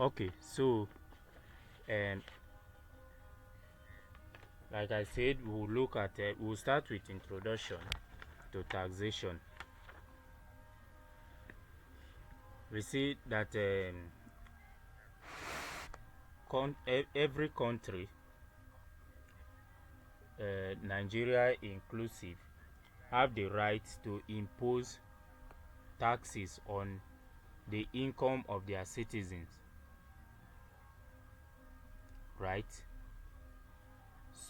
Okay, so um, like I said, we'll start with introduction to taxation. We see that every country, Nigeria inclusive, have the right to impose taxes on the income of their citizens, right?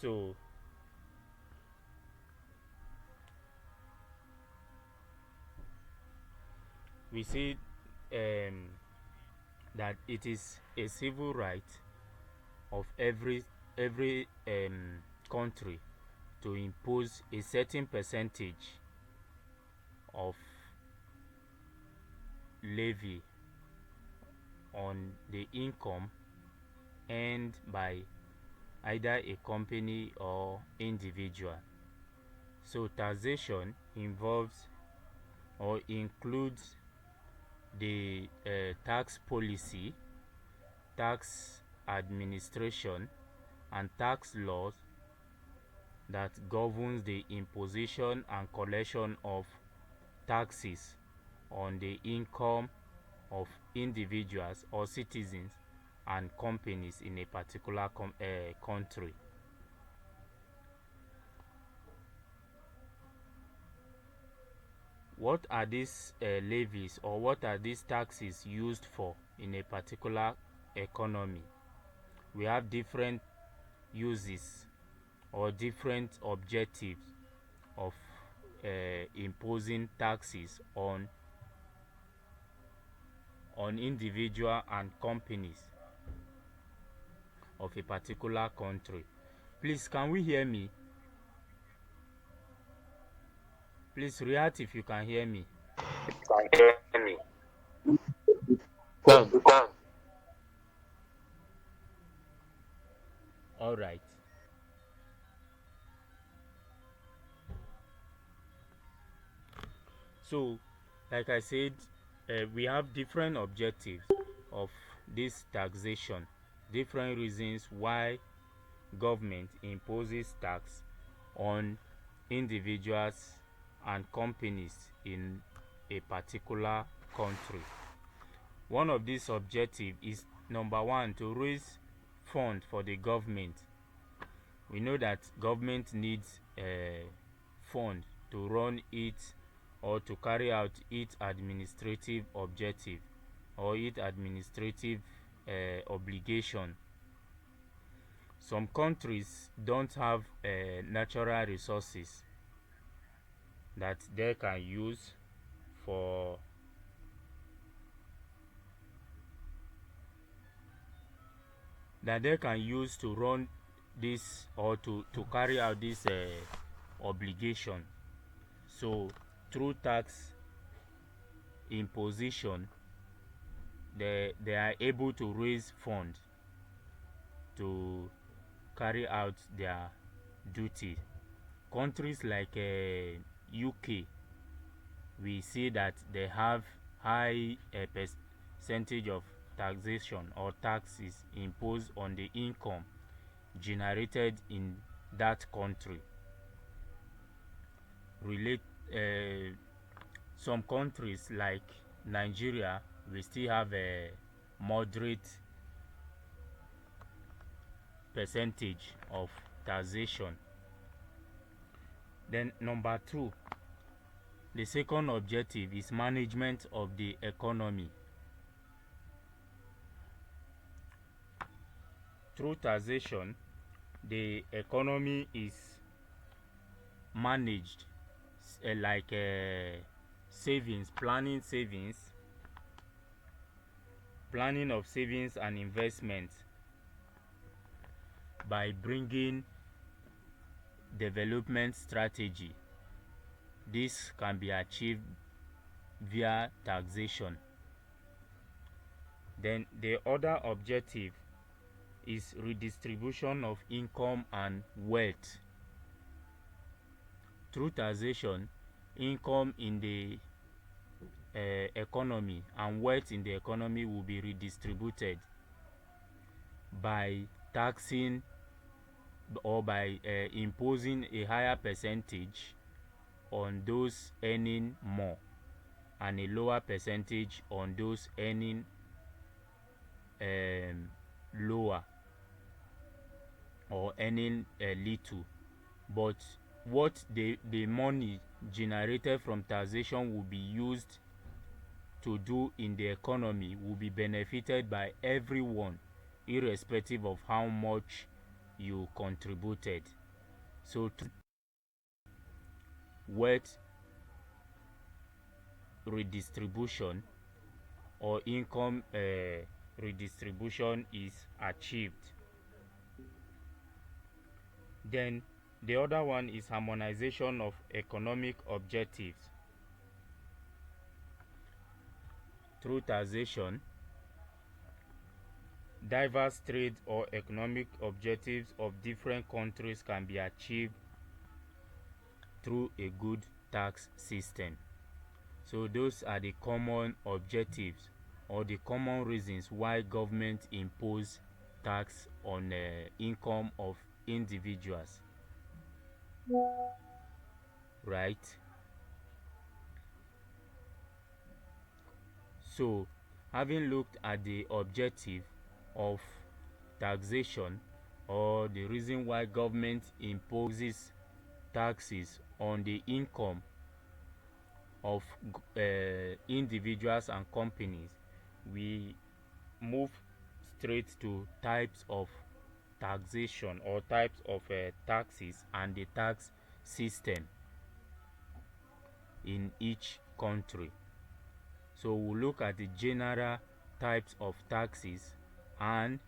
So we see um, that it is a civil right of every country to impose a certain percentage of levy on the income earned by either a company or individual. So taxation involves or includes the tax policy, tax administration, and tax laws that governs the imposition and collection of taxes on the income of individuals or citizens and companies in a particular country. What are these levies or what are these taxes used for in a particular economy? We have different uses or different objectives of imposing taxes on individual and companies of a particular country. Please, can we hear me? Please react if you can hear me. Can hear me. Yes, you can. All right. So, like I said, we have different objectives of this taxation, different reasons why government imposes tax on individuals and companies in a particular country. One of these objectives is number one, to raise funds for the government. We know that government needs fund to run it or to carry out its administrative objective or its administrative obligation. Some countries don't have natural resources that they can use for to run this or to carry out this obligation. So through tax imposition, they are able to raise funds to carry out their duty. Countries like UK, we see that they have high percentage of taxation or taxes imposed on the income generated in that country. Relate some countries like Nigeria, we still have a moderate percentage of taxation. Then number two, the second objective is management of the economy. Through taxation, the economy is managed like savings, planning of savings and investments by bringing development strategy. This can be achieved via taxation. Then the other objective is redistribution of income and wealth. Through taxation, income in the economy and wealth in the economy will be redistributed by taxing or by imposing a higher percentage on those earning more and a lower percentage on those earning lower or earning little. But what the money generated from taxation will be used to do in the economy will be benefited by everyone, irrespective of how much you contributed. So wealth redistribution or income redistribution is achieved. Then the other one is harmonization of economic objectives. Through taxation, diverse trade or economic objectives of different countries can be achieved through a good tax system. So those are the common objectives or the common reasons why government impose tax on income of individuals. Right? So, having looked at the objective of taxation or the reason why government imposes taxes on the income of individuals and companies, we move straight to types of taxation or types of taxes and the tax system in each country. So we'll look at the general types of taxes and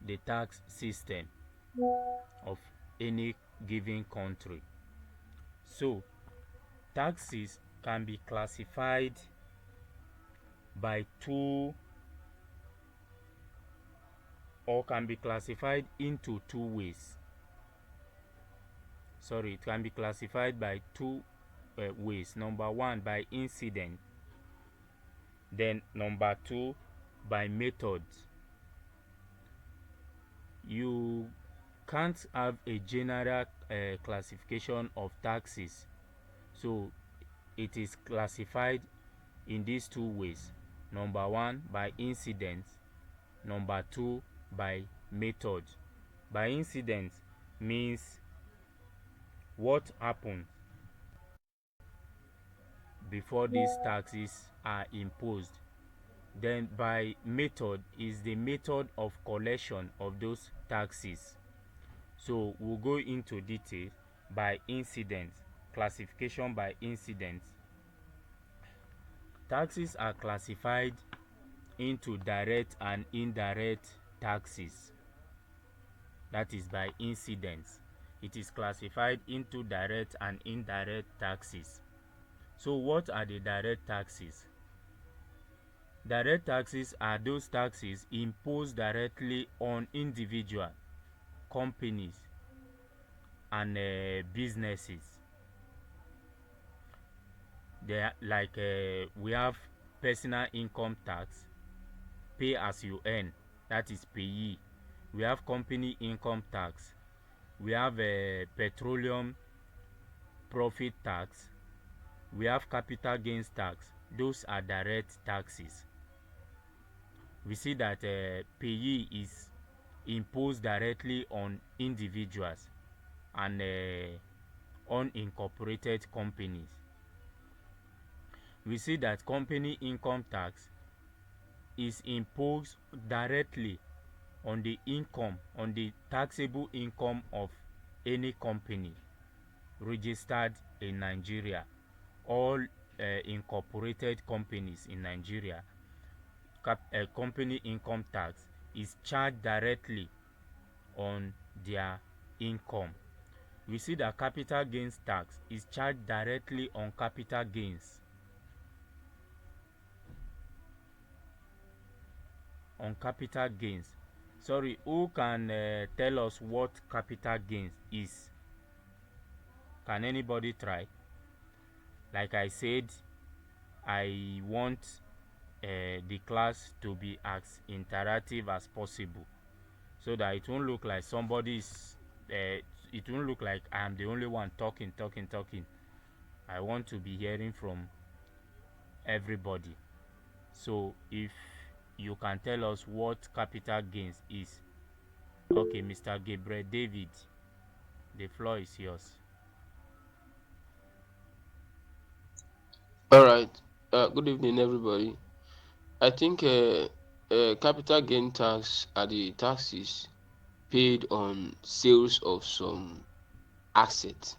the tax system of any given country. So taxes can be classified by two or can be classified into two ways. Sorry, it can be classified by two ways. Number one, by incident. Then number two, by method. You can't have a general classification of taxes. So it is classified in these two ways. Number one, by incident. Number two, by method. By incident means what happened before these taxes are imposed. Then by method is the method of collection of those taxes. So we'll go into detail by incident, classification by incident. Taxes are classified into direct and indirect taxes. That is by incidents. It is classified into direct and indirect taxes. So what are the direct taxes? Direct taxes are those taxes imposed directly on individual, companies, and businesses. They are like we have personal income tax, pay as you earn, that is payee. We have company income tax. We have petroleum profit tax. We have capital gains tax. Those are direct taxes. We see that payee is imposed directly on individuals and unincorporated companies. We see that company income tax is imposed directly on the income, on the taxable income of any company registered in Nigeria. All incorporated companies in Nigeria, company income tax is charged directly on their income. We see that capital gains tax is charged directly on capital gains. On capital gains. Sorry, who can tell us what capital gains is? Can anybody try? Like I said, I want the class to be as interactive as possible. so that it won't look like somebody's it won't look like I'm the only one talking. I want to be hearing from everybody. So if you can tell us what capital gains is. Okay, Mr. Gabriel David, the floor is yours. All right. Good evening, everybody. I think capital gain tax are the taxes paid on sales of some assets.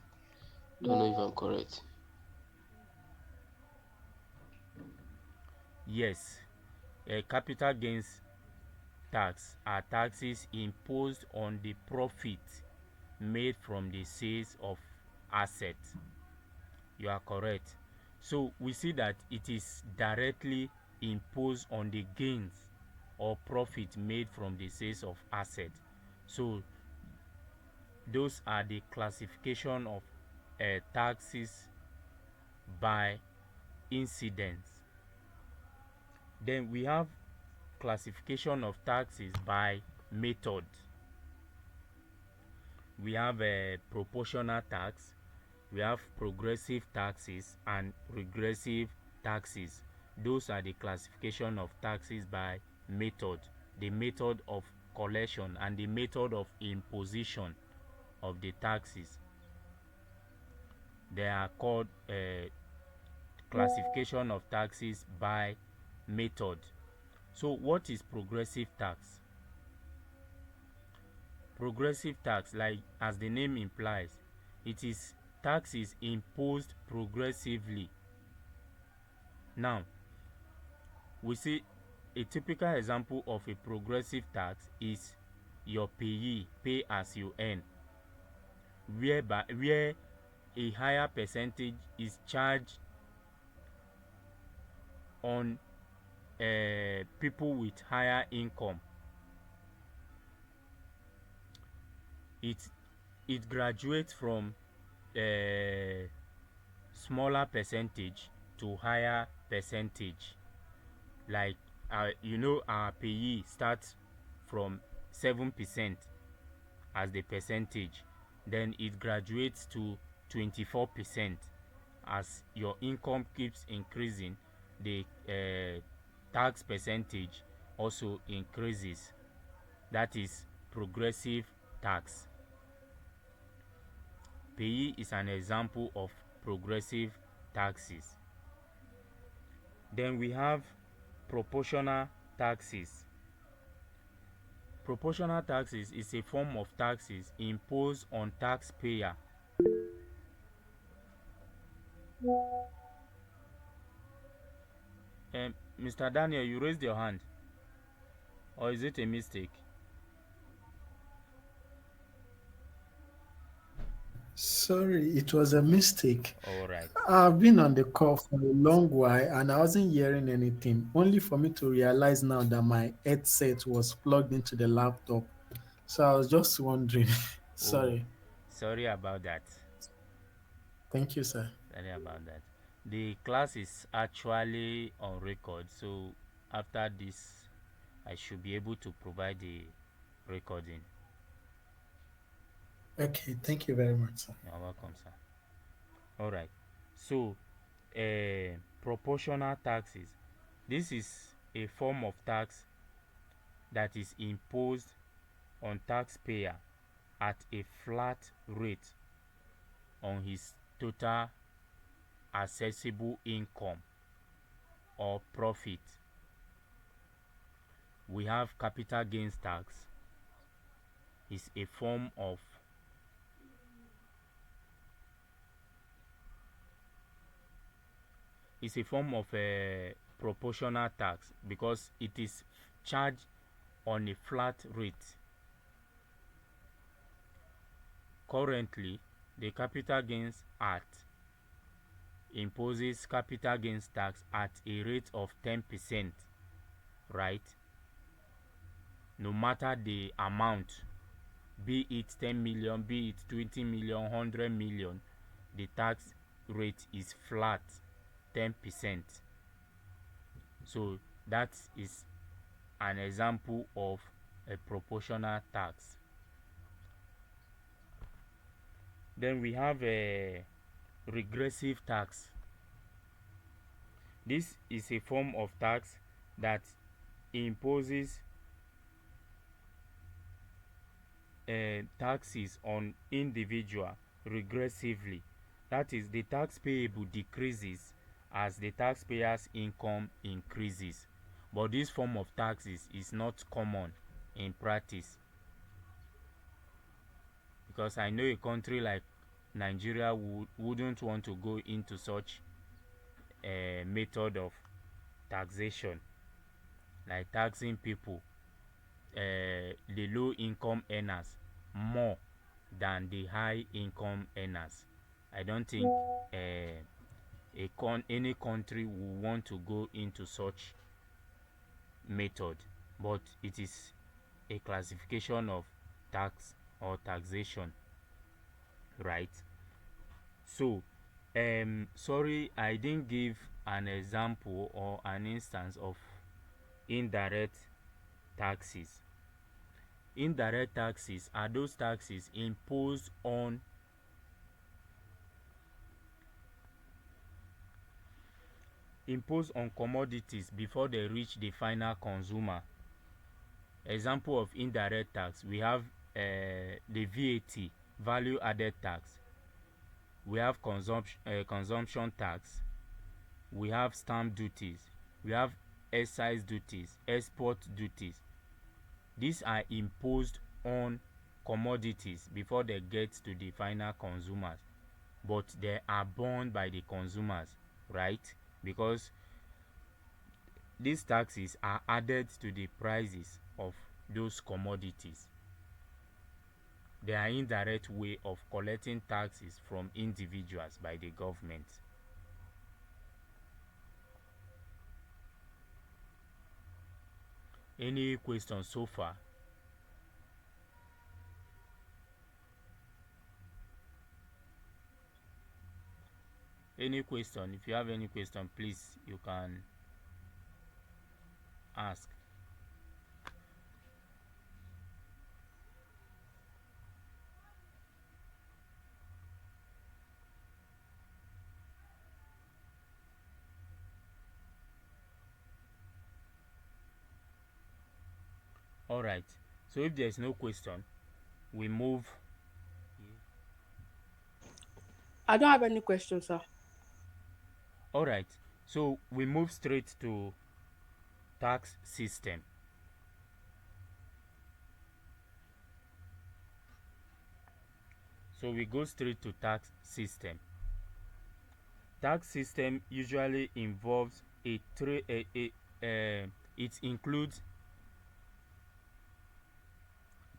Don't know if I'm correct. Yes, capital gains tax are taxes imposed on the profit made from the sales of assets. You are correct. So we see that it is directly imposed on the gains or profit made from the sales of assets. So those are the classification of taxes by incidence. Then we have classification of taxes by method. We have a proportional tax, we have progressive taxes and regressive taxes. Those are the classification of taxes by method, the method of collection and the method of imposition of the taxes. They are called classification of taxes by method. So what is progressive tax? Progressive tax, like as the name implies, it is taxes imposed progressively. Now, we see a typical example of a progressive tax is your payee, pay as you earn, where a higher percentage is charged on people with higher income. It it graduates from smaller percentage to higher percentage. Like our payee starts from 7% as the percentage, then it graduates to 24%. As your income keeps increasing, the tax percentage also increases. That is progressive tax. Payee is an example of progressive taxes. Then we have proportional taxes. Proportional taxes is a form of taxes imposed on taxpayer. Mr. Daniel, you raised your hand, or is it a mistake? Sorry, it was a mistake. All right. I've been on the call for a long while and I wasn't hearing anything, only for me to realize now that my headset was plugged into the laptop. So I was just wondering. Oh, Sorry. sorry about that. Thank you, sir. Sorry about that. The class is actually on record, so after this, I should be able to provide the recording. Okay, thank you very much, sir. You're welcome, sir. All right. So, proportional taxes. This is a form of tax that is imposed on taxpayer at a flat rate on his total accessible income or profit. We have capital gains tax. Is a form of a proportional tax because it is charged on a flat rate. Currently, the Capital Gains Act imposes capital gains tax at a rate of 10%, right? No matter the amount, be it 10 million, be it 20 million, 100 million, the tax rate is flat, 10%. So that is an example of a proportional tax. Then we have a regressive tax. This is a form of tax that imposes taxes on individual regressively. That is, the tax payable decreases as the taxpayer's income increases. But this form of taxes is not common in practice, because I know a country like Nigeria wouldn't want to go into such a method of taxation, like taxing people, the low income earners, more than the high income earners. I don't think any country will want to go into such method, but it is a classification of tax or taxation, right? So sorry I didn't give an example or an instance of indirect taxes. Indirect taxes are those taxes imposed on commodities before they reach the final consumer. Example of indirect tax, we have the VAT, value added tax. We have consumption tax. We have stamp duties. We have excise duties, export duties. These are imposed on commodities before they get to the final consumers, but they are borne by the consumers, right? Because these taxes are added to the prices of those commodities. They are indirect way of collecting taxes from individuals by the government. Any questions so far? Any question? If you have any question, please, you can ask. All right. So if there's no question, we move. I don't have any questions, sir. All right. So we move straight to tax system. So we go straight to tax system. Tax system usually involves it includes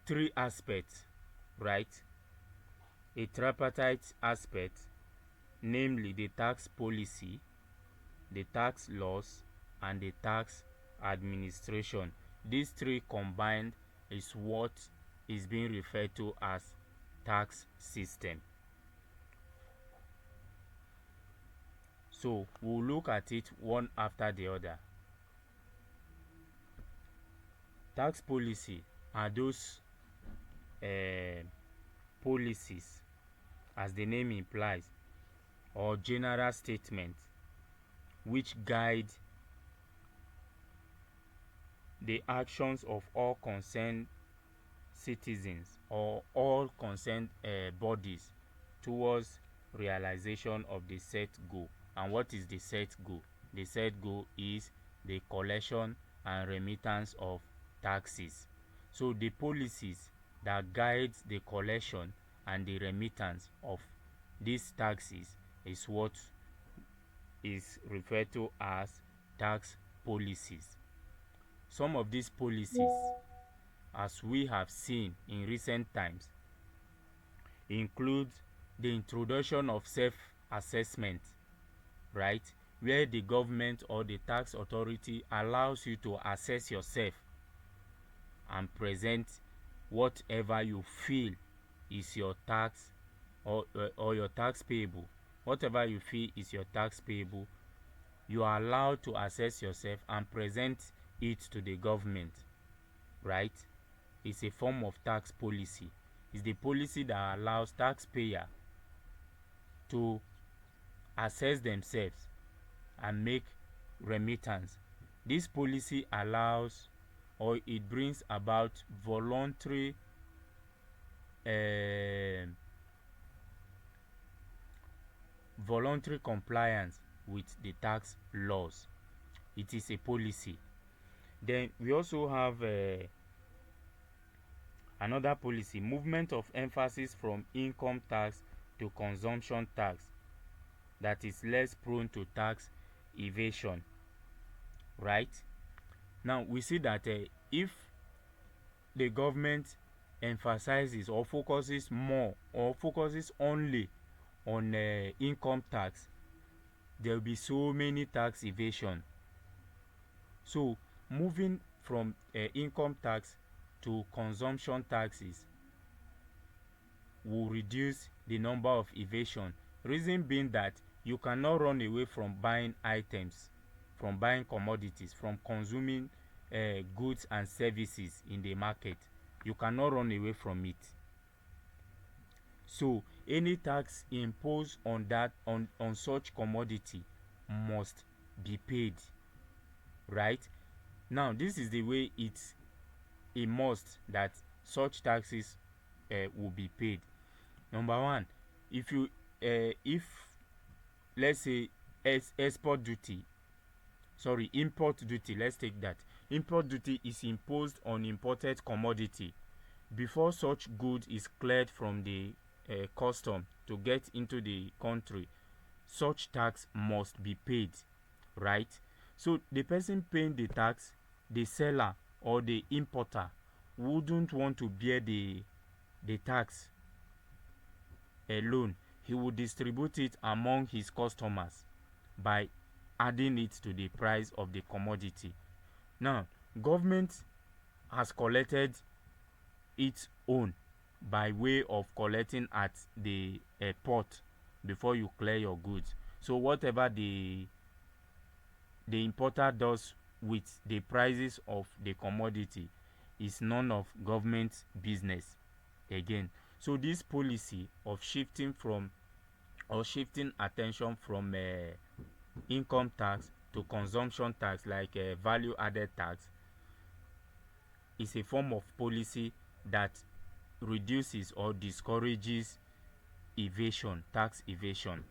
three aspects, right? A tripartite aspect, namely the tax policy, the tax laws, and the tax administration. These three combined is what is being referred to as tax system. So we'll look at it one after the other. Tax policy are those policies, as the name implies, or general statements which guide the actions of all concerned citizens or all concerned bodies towards realization of the set goal. And what is the set goal? The set goal is the collection and remittance of taxes. So the policies that guide the collection and the remittance of these taxes is what is referred to as tax policies. Some of these policies, as we have seen in recent times, include the introduction of self-assessment, right, where the government or the tax authority allows you to assess yourself and present whatever you feel is your tax or your tax payable. Whatever you feel is your tax payable, you are allowed to assess yourself and present it to the government, right? is a form of tax policy. It's the policy that allows taxpayer to assess themselves and make remittance. This policy allows or it brings about um voluntary compliance with the tax laws. It is a policy. Then we also have another policy, movement of emphasis from income tax to consumption tax, that is less prone to tax evasion, right? Now we see that if the government emphasizes or focuses more or focuses only on income tax, there will be so many tax evasion. So moving from income tax to consumption taxes will reduce the number of evasion. Reason being that you cannot run away from buying items, from buying commodities, from consuming goods and services in the market. You cannot run away from it. So any tax imposed on that on such commodity must be paid, right? Now this is the way it's a must that such taxes will be paid. Number one, if let's say import duty, let's take that. Import duty is imposed on imported commodity. Before such good is cleared from the custom to get into the country, such tax must be paid, right? So the person paying the tax, the seller or the importer, wouldn't want to bear the tax alone. He would distribute it among his customers by adding it to the price of the commodity. Now government has collected its own by way of collecting at the port before you clear your goods. So whatever the importer does with the prices of the commodity is none of government's business again. So this policy of shifting attention from income tax to consumption tax, like value added tax, is a form of policy that reduces or discourages tax evasion.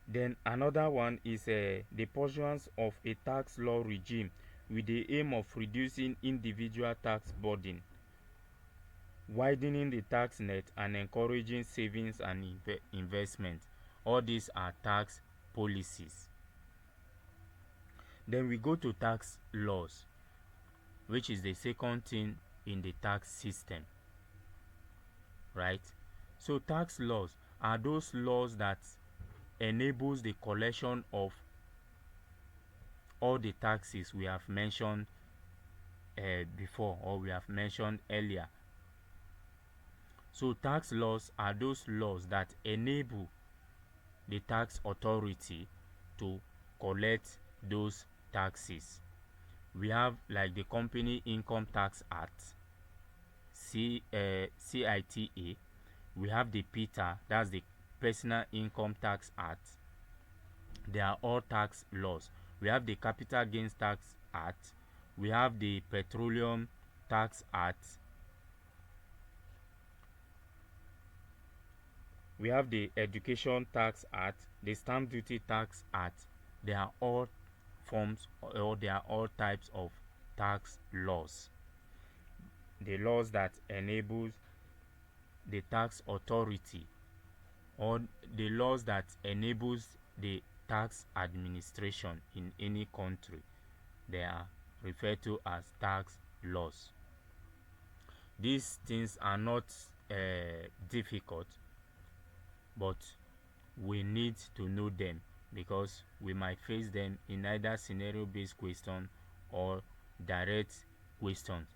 Then another one is the pursuance of a tax law regime with the aim of reducing individual tax burden, widening the tax net, and encouraging savings and investment. All these are tax policies. Then we go to tax laws, which is the second thing in the tax system, right? So tax laws are those laws that enables the collection of all the taxes we have mentioned before, or we have mentioned earlier. So tax laws are those laws that enable the tax authority to collect those taxes. We have like the Company Income Tax Act, CITA. We have the PITA, that's the Personal Income Tax Act. They are all tax laws. We have the Capital Gains Tax Act. We have the Petroleum Tax Act. We have the Education Tax Act, the Stamp Duty Tax Act. They are all forms, or they are all types of tax laws. The laws that enables the tax authority, or the laws that enables the tax administration in any country, they are referred to as tax laws. These things are not difficult, but we need to know them because we might face them in either scenario based question or direct questions.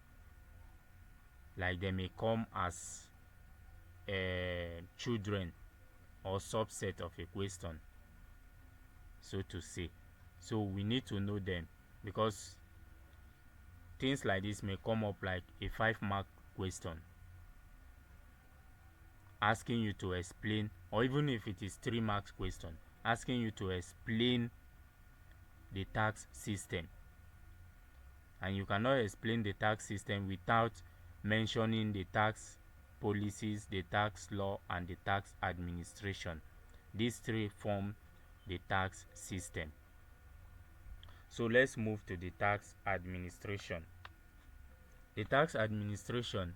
Like they may come as children or subset of a question, so to say. So we need to know them because things like this may come up like a 5-mark question asking you to explain, or even if it is 3 marks question asking you to explain the tax system, and you cannot explain the tax system without mentioning the tax policies, the tax law, and the tax administration. These three form the tax system. So let's move to the tax administration. The tax administration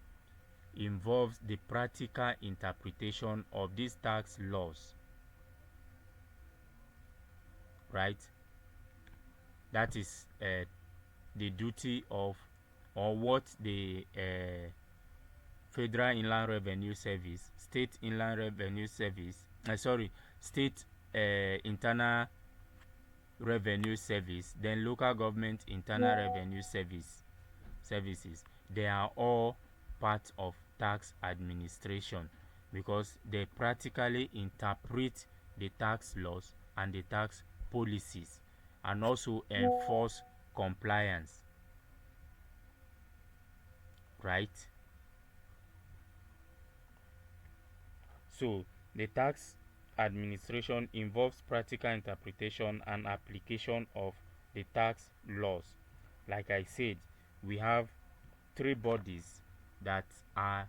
involves the practical interpretation of these tax laws, right? That is the duty of, or what the Federal Inland Revenue Service, State Inland Revenue Service, State Internal Revenue Service, then local government internal revenue services, they are all part of tax administration because they practically interpret the tax laws and the tax policies and also enforce compliance, right? So the tax administration involves practical interpretation and application of the tax laws. Like I said, we have 3 bodies that are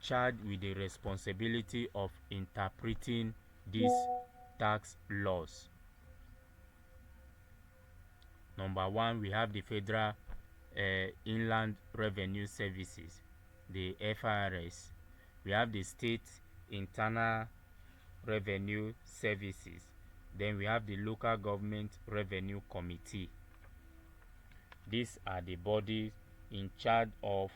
charged with the responsibility of interpreting these tax laws. Number 1, we have the Federal Inland Revenue Services, the FIRS. We have the State Internal Revenue Services. Then we have the Local Government Revenue Committee. These are the bodies in charge of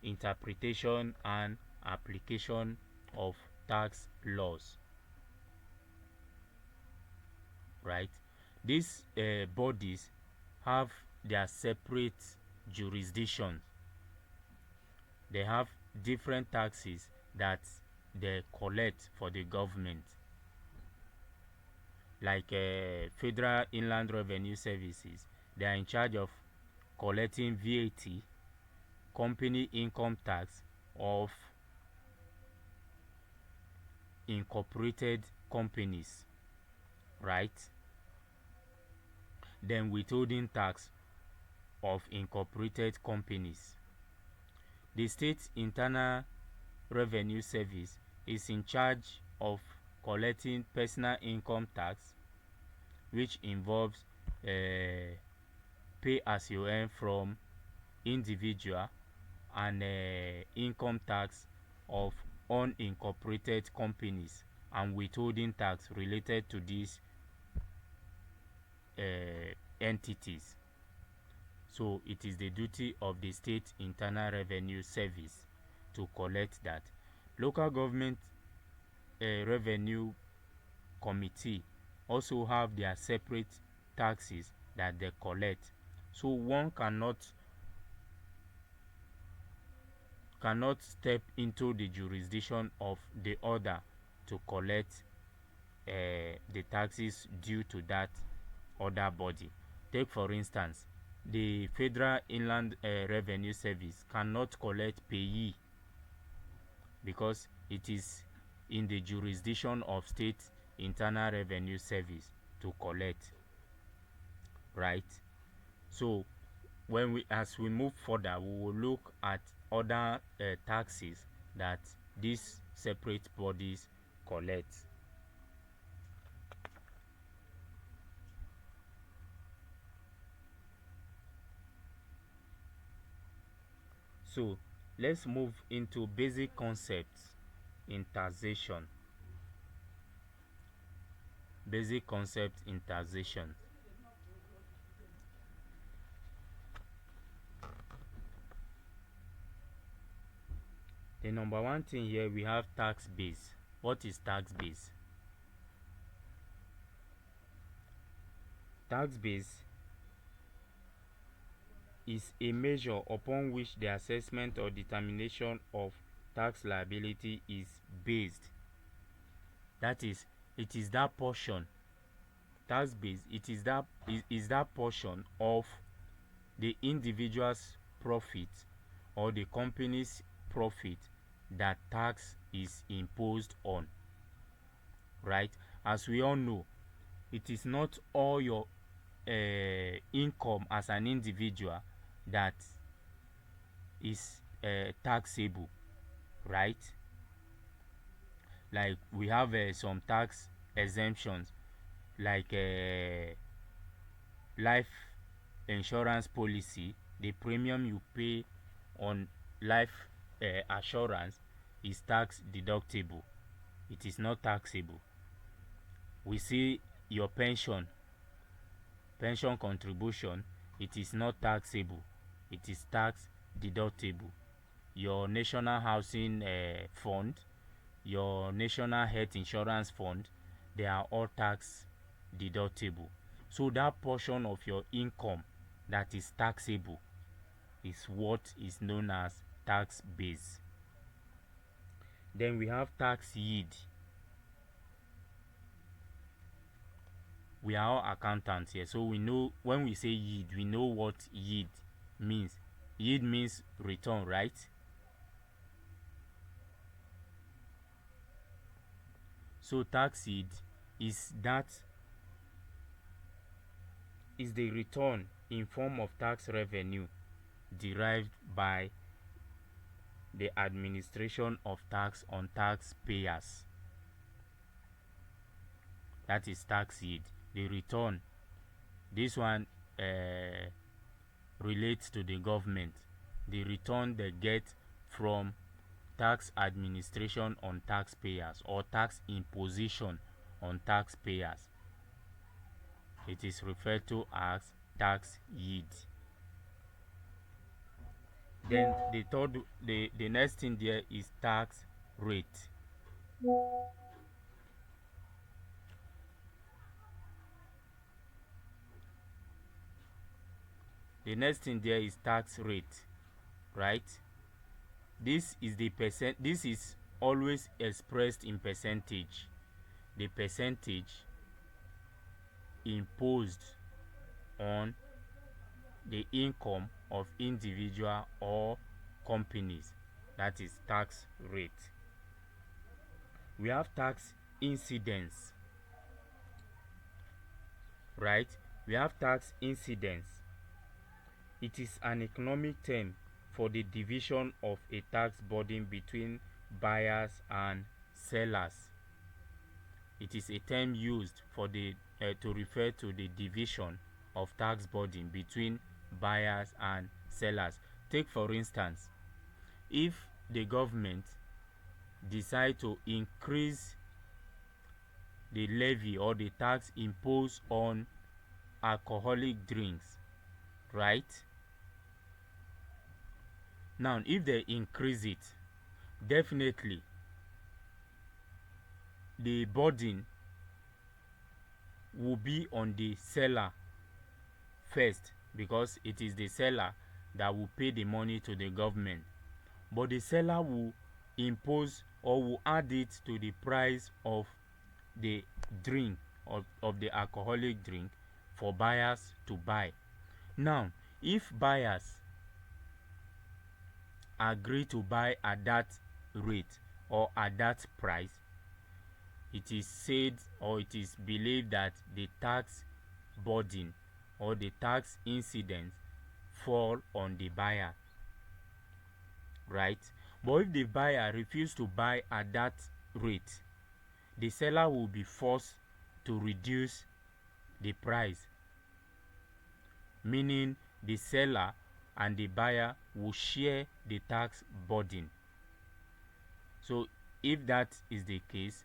interpretation and application of tax laws, right? These bodies have their separate jurisdiction. They have different taxes that they collect for the government, like Federal Inland Revenue Services. They are in charge of collecting VAT, company income tax of incorporated companies, right? Then withholding tax of incorporated companies. The State Internal Revenue Service is in charge of collecting personal income tax, which involves pay as you earn from individual, and income tax of unincorporated companies, and withholding tax related to these entities. So it is the duty of the State Internal Revenue Service to collect that. Local government revenue committee also have their separate taxes that they collect. So one cannot step into the jurisdiction of the other to collect the taxes due to that other body. Take for instance, the Federal Inland Revenue Service cannot collect payee because it is in the jurisdiction of State Internal Revenue Service to collect, right? So as we move further, we will look at other taxes that these separate bodies collect. So let's move into basic concepts in taxation. Basic concept in taxation. The number 1 thing here, we have tax base. What is tax base? Tax base is a measure upon which the assessment or determination of tax liability is based. That is, it is that portion tax base, it is that portion of the individual's profit or the company's profit that tax is imposed on, right? As we all know, it is not all your income as an individual that is taxable, right? Like we have some tax exemptions, like life insurance policy. The premium you pay on life assurance is tax deductible. It is not taxable. We see your pension contribution, it is not taxable. It is tax deductible. Your national housing fund, your national health insurance fund, they are all tax deductible. So that portion of your income that is taxable is what is known as tax base. Then we have tax yield. We are all accountants here, so we know when we say yield, we know what yield means. Yield means return, right? So tax yield is the return in form of tax revenue derived by the administration of tax on taxpayers. That is tax yield. The return, this one relates to the government. The return they get from tax administration on taxpayers or tax imposition on taxpayers. It is referred to as tax yield. Then the next thing there is tax rate. The next thing there is tax rate, right? This is always expressed in percentage. The percentage imposed on the income of individual or companies. That is tax rate. We have tax incidence, right? We have tax incidence. It is an economic term for the division of a tax burden between buyers and sellers. It is a term used for to refer to the division of tax burden between buyers and sellers. Take for instance, if the government decide to increase the levy or the tax imposed on alcoholic drinks, right? Now, if they increase it, definitely the burden will be on the seller first, because it is the seller that will pay the money to the government. But the seller will impose or will add it to the price of the drink, of the alcoholic drink, for buyers to buy. Now, if buyers agree to buy at that rate or at that price, it is said or it is believed that the tax burden or the tax incidence fall on the buyer, right? But if the buyer refuses to buy at that rate, the seller will be forced to reduce the price, meaning the seller and the buyer will share the tax burden. So if that is the case,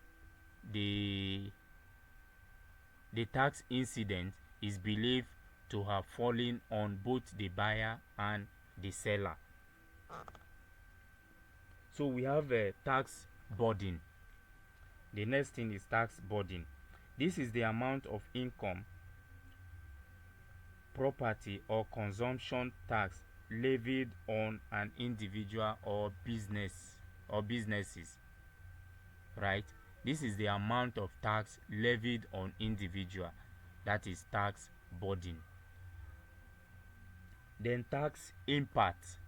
the tax incidence is believed to have fallen on both the buyer and the seller. So we have a tax burden. The next thing is tax burden. This is the amount of income, property, or consumption tax levied on an individual or businesses, right? This is the amount of tax levied on individual. That is tax burden. Then tax impact.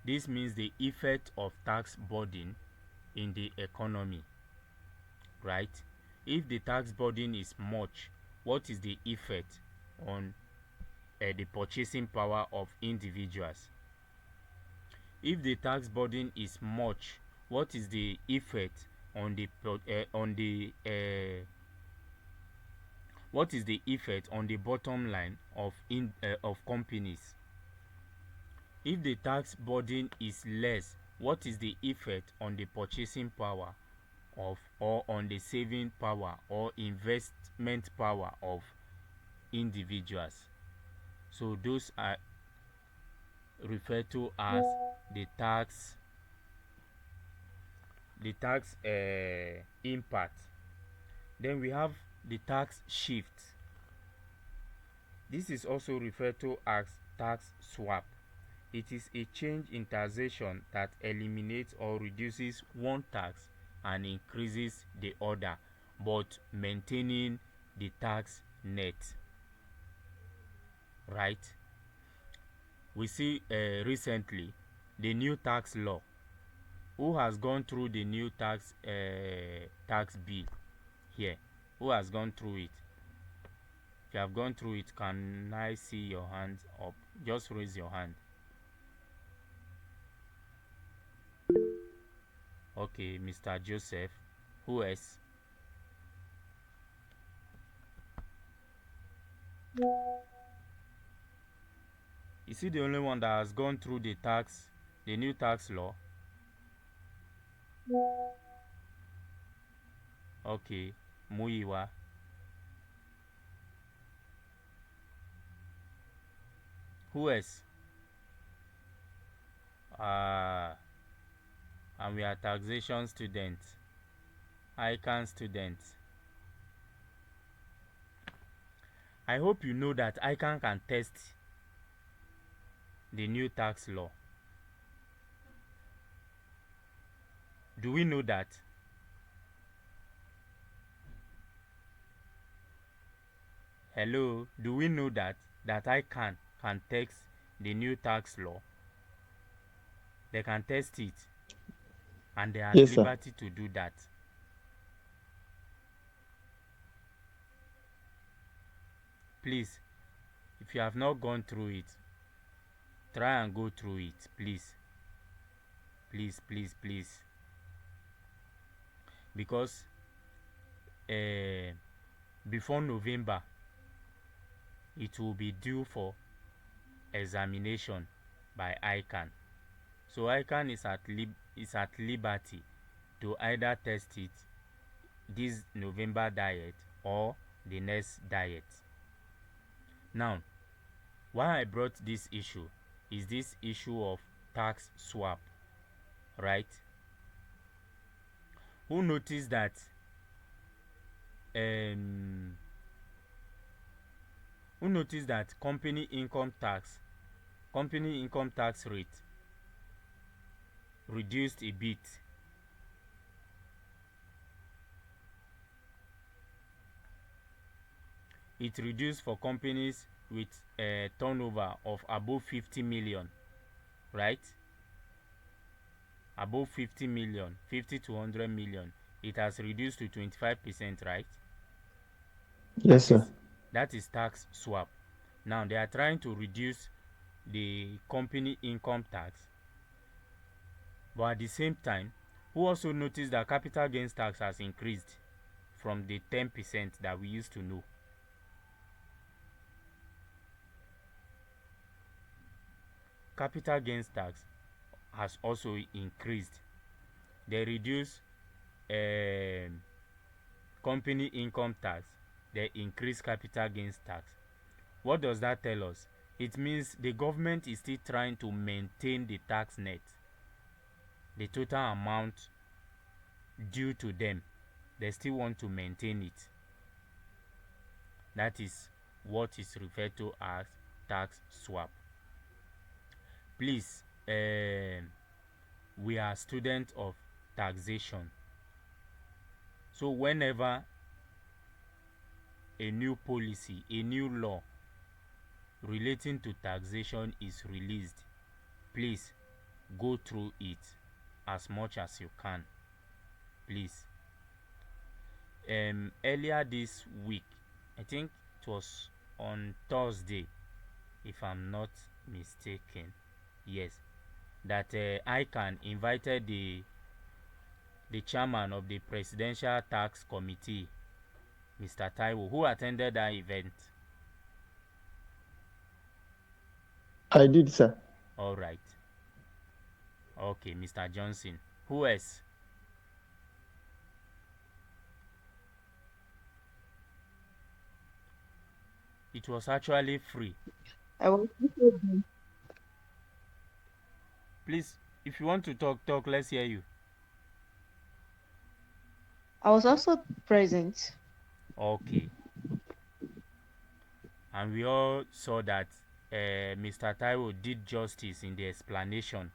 This means the effect of tax burden in the economy, right? If the tax burden is much, what is the effect on the purchasing power of individuals? If the tax burden is much, what is the effect on the what is the effect on the bottom line of companies? If the tax burden is less, what is the effect on the purchasing power of, or on the saving power or investment power of individuals? So those are referred to as the tax impact. Then we have the tax shift. This is also referred to as tax swap. It is a change in taxation that eliminates or reduces one tax and increases the other, but maintaining the tax net. Right? We see recently the new tax law. Who has gone through the new tax bill here? Who has gone through it? If you have gone through it, can I see your hands up? Just raise your hand. Okay, Mr. Joseph. Who else? Is he the only one that has gone through the new tax law? Okay, Muiwa. Who else? And we are taxation students. ICANN students. I hope you know that ICANN can test the new tax law. Do we know that? Hello, do we know that ICANN can test the new tax law? They can test it, and they are at Yes, sir. liberty to do that. Please, if you have not gone through it, try and go through it, please. Please, please, please. Because before November, it will be due for examination by ICANN. So ICANN is at liberty to either test it this November diet or the next diet. Now, why I brought this issue is this issue of tax swap, right? Who noticed that company income tax rate reduced a bit? It reduced for companies with a turnover of above 50 million, right? Above 50 million, 50 to 100 million, it has reduced to 25%, right? Yes, sir. That is tax swap. Now they are trying to reduce the company income tax, but at the same time, who also noticed that capital gains tax has increased from the 10% that we used to know? Capital gains tax has also increased. They reduce company income tax, they increase capital gains tax. What does that tell us? It means the government is still trying to maintain the tax net, the total amount due to them. They still want to maintain it. That is what is referred to as tax swap. Please, we are students of taxation. So whenever a new policy, a new law relating to taxation is released, please go through it as much as you can, please. Earlier this week, I think it was on Thursday, if I'm not mistaken, yes, that ICANN invited the chairman of the Presidential Tax Committee, Mr. Taiwo, who attended that event. I did, sir. All right. Okay, Mr. Johnson. Who else? It was actually free. I was Please, if you want to talk, talk. Let's hear you. I was also present. Okay. And we all saw that Mr. Taiwo did justice in the explanation,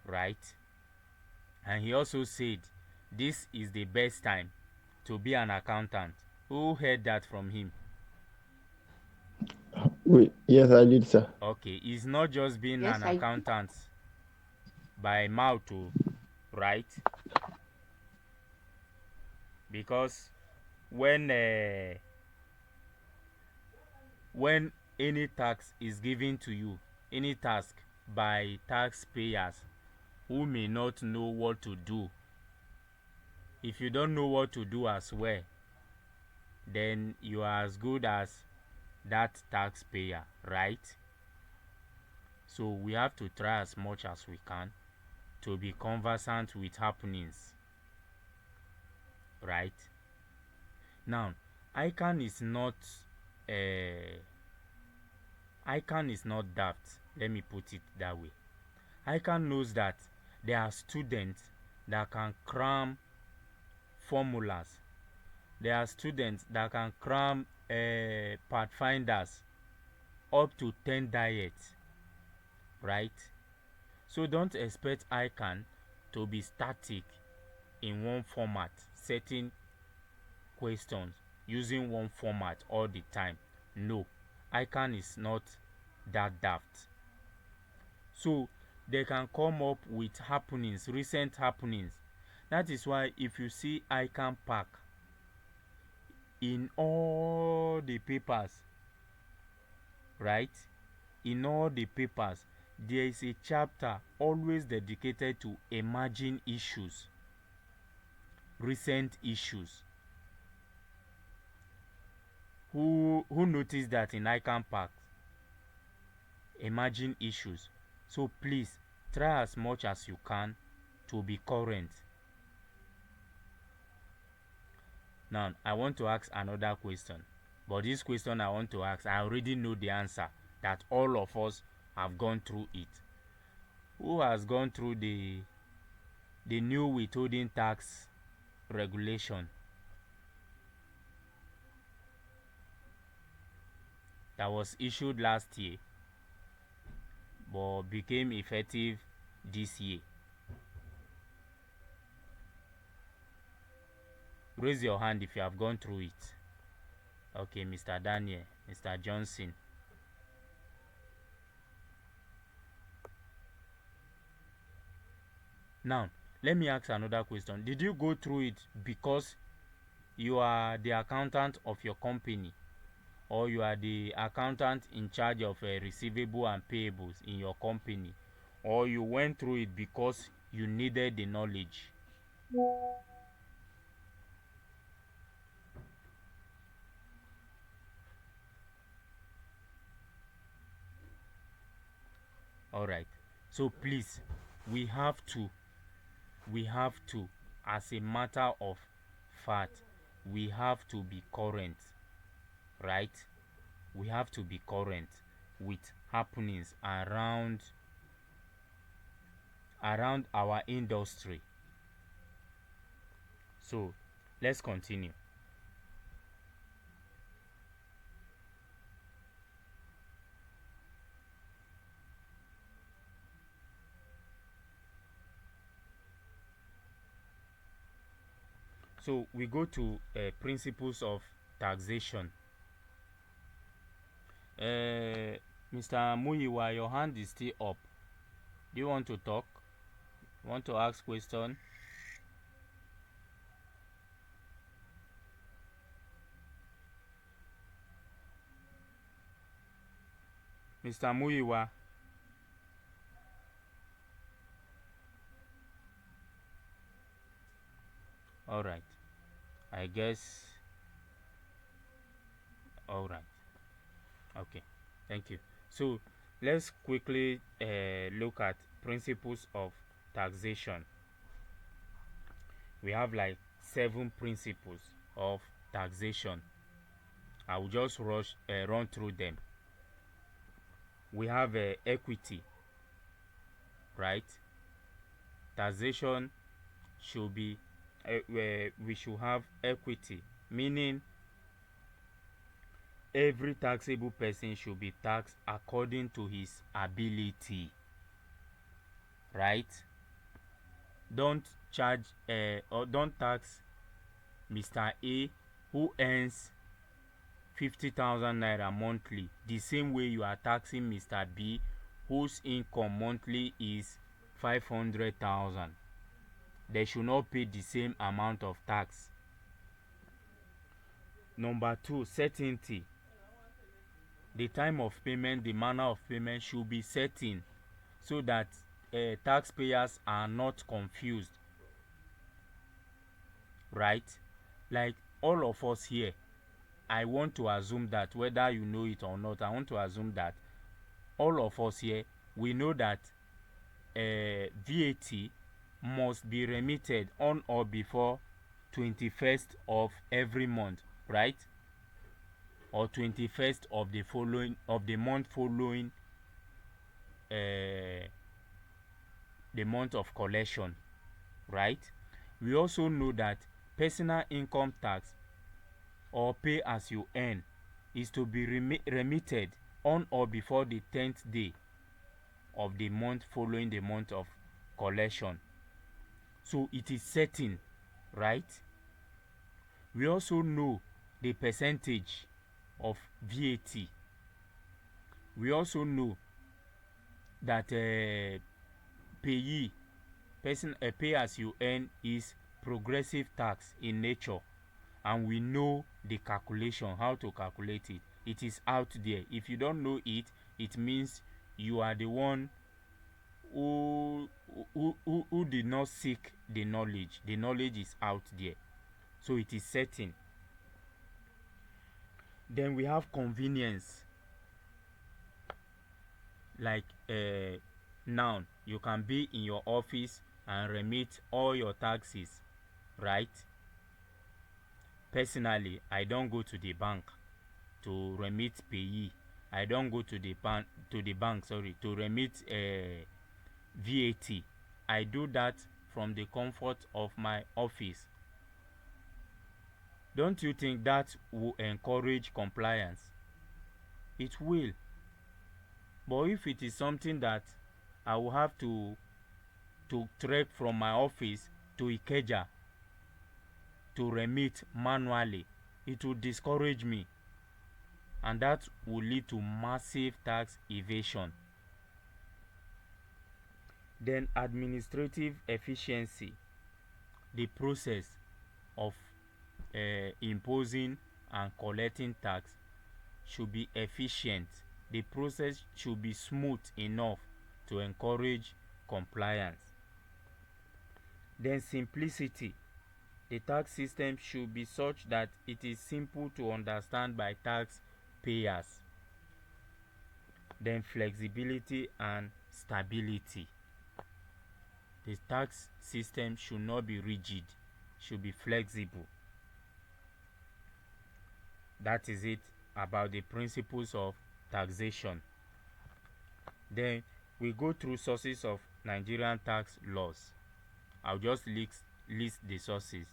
right? And he also said this is the best time to be an accountant. Who heard that from him? Wait, yes, I did, sir. Okay, he's not just being Yes, an accountant by mouth, right? Because when any tax is given to you, any task by taxpayers who may not know what to do, if you don't know what to do as well, then you are as good as that taxpayer, right? So we have to try as much as we can to be conversant with happenings, right? Now, ICANN is not ICANN is not daft. Let me put it that way. ICANN knows that there are students that can cram formulas. There are students that can cram pathfinders up to 10 diets, right? So don't expect ICANN to be static in one format, setting questions using one format all the time. No, ICANN is not that daft. So they can come up with happenings, recent happenings. That is why if you see ICANN Park in all the papers, right? In all the papers, there is a chapter always dedicated to emerging issues, recent issues. Who noticed that in ICANN Park? Emerging issues. So please try as much as you can to be current. Now I want to ask another question, but this question I want to ask, I already know the answer, that all of us have gone through it. Who has gone through the new withholding tax regulation that was issued last year but became effective this year? Raise your hand if you have gone through it. Okay, Mr. Daniel, Mr. Johnson. Now, let me ask another question. Did you go through it because you are the accountant of your company, or you are the accountant in charge of receivable and payables in your company, or you went through it because you needed the knowledge? All right. So please, we have to, as a matter of fact, we have to be current, right? We have to be current with happenings around our industry. So let's continue. So we go to principles of taxation. Mr. Muyiwa, your hand is still up. Do you want to talk? Want to ask question? Mr. Muyiwa. All right. I guess. All right. Okay. Thank you. So let's quickly look at principles of taxation. We have like 7 principles of taxation. I will just run through them. We have equity, right? Taxation should be we should have equity, meaning every taxable person should be taxed according to his ability, right? Don't charge or don't tax Mr. A who earns 50,000 naira monthly the same way you are taxing Mr. B whose income monthly is 500,000. They should not pay the same amount of tax. Number 2, certainty. The time of payment, the manner of payment should be certain so that taxpayers are not confused, right? Like all of us here, I want to assume that whether you know it or not, I want to assume that all of us here, we know that VAT must be remitted on or before 21st of every month, right? Or 21st of the month following the month of collection, right? We also know that personal income tax or pay as you earn is to be remitted on or before the 10th day of the month following the month of collection. So it is certain, right? We also know the percentage of VAT. We also know that pay as you earn is progressive tax in nature, and we know the calculation, how to calculate it. It is out there. If you don't know it, it means you are the one who did not seek the knowledge. The knowledge is out there, so it is certain. Then we have convenience. Like now you can be in your office and remit all your taxes, right? Personally, I don't go to the bank to remit payee. I don't go to the bank, sorry, to remit VAT. I do that from the comfort of my office. Don't you think that will encourage compliance? It will. But if it is something that I will have to trek from my office to Ikeja to remit manually, it will discourage me, and that will lead to massive tax evasion. Then administrative efficiency. The process of imposing and collecting tax should be efficient. The process should be smooth enough to encourage compliance. Then simplicity. The tax system should be such that it is simple to understand by taxpayers. Then flexibility and stability. The tax system should not be rigid, should be flexible. That is it about the principles of taxation. Then we go through sources of Nigerian tax laws. I'll just list the sources.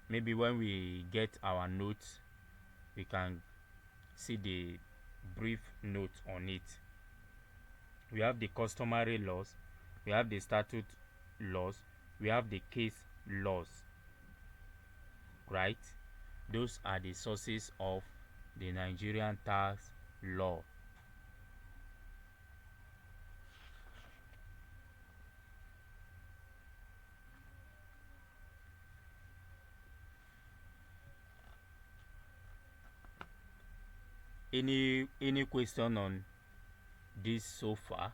Maybe when we get our notes, we can see the brief note on it. We have the customary laws, we have the statute laws, we have the case laws. right? Those are the sources of the Nigerian tax law. Any question on this so far?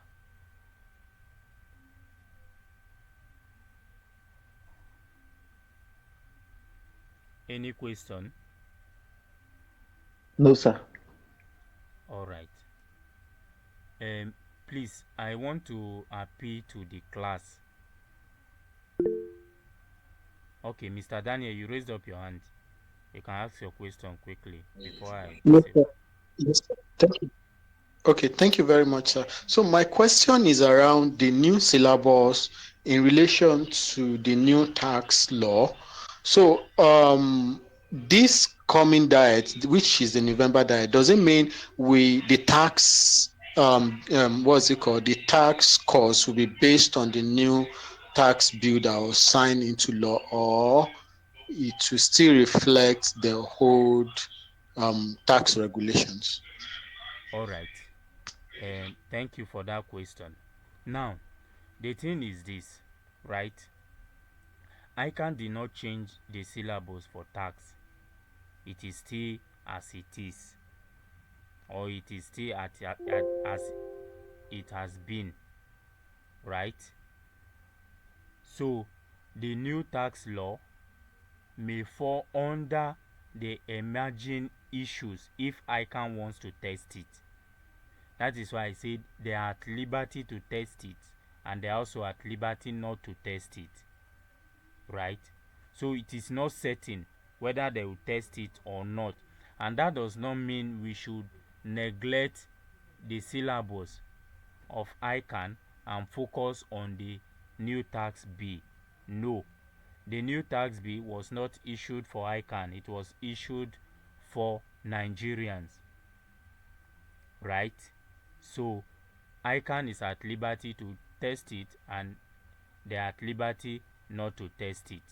Any question? No, sir. All right. Please, I want to appeal to the class. Okay, Mr. Daniel, you raised up your hand. You can ask your question quickly before I Yes, proceed. sir. Yes, sir. Thank you. Okay, thank you very much, sir. So my question is around the new syllabus in relation to the new tax law. So this coming diet, which is the November diet, does it mean the tax what's it called? The tax cost will be based on the new tax bill that was signed into law, or it will still reflect the old tax regulations? All right. Thank you for that question. Now, the thing is this, right? ICANN did not change the syllabus for tax. It is still as it is, or it is still as it has been, right? So, the new tax law may fall under the emerging issues if ICANN wants to test it. That is why I said they are at liberty to test it, and they are also at liberty not to test it, right? So it is not certain whether they will test it or not, and that does not mean we should neglect the syllabus of ICANN and focus on the new tax bill. No, the new tax bill was not issued for ICANN, it was issued for Nigerians, right? So ICANN is at liberty to test it, and they are at liberty not to test it.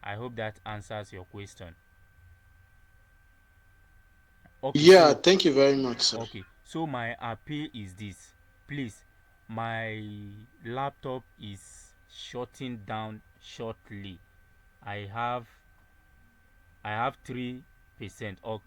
I hope that answers your question. Okay, Yeah, so thank you very much, sir. my appeal is this. Please, my laptop is shutting down shortly. I have I have 3%, or